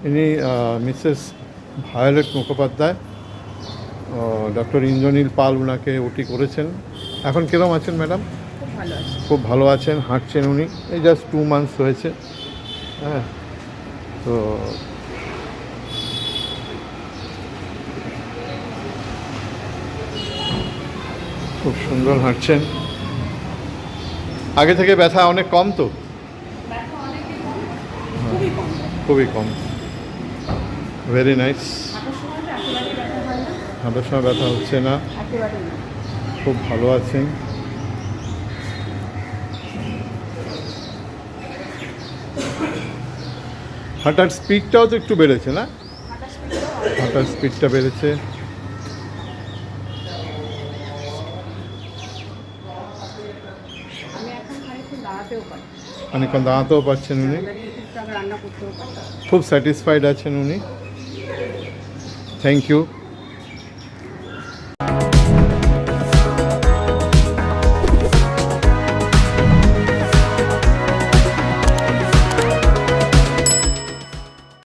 ইনি Mrs Violet Mukhopadhyay. Doctor Indranil Pal ওনাকে OT করেছেন। এখন কীরকম আছেন ম্যাডাম? খুব ভালো আছেন, হাঁটছেন উনি। এই জাস্ট 2 মান্থস হয়েছে। হ্যাঁ, তো খুব সুন্দর হাঁটছেন। আগে থেকে ব্যথা অনেক কম তো? খুবই কম। Very nice. হাঁটার সময় ব্যথা হচ্ছে না, খুব ভালো আছেন। হাঁটার স্পিডটাও তো একটু বেড়েছে না? হাঁটার স্পিডটা বেড়েছে। অনেকক্ষণ দাঁড়াতেও পারছেন উনি, খুব স্যাটিসফাইড আছেন উনি। Thank you.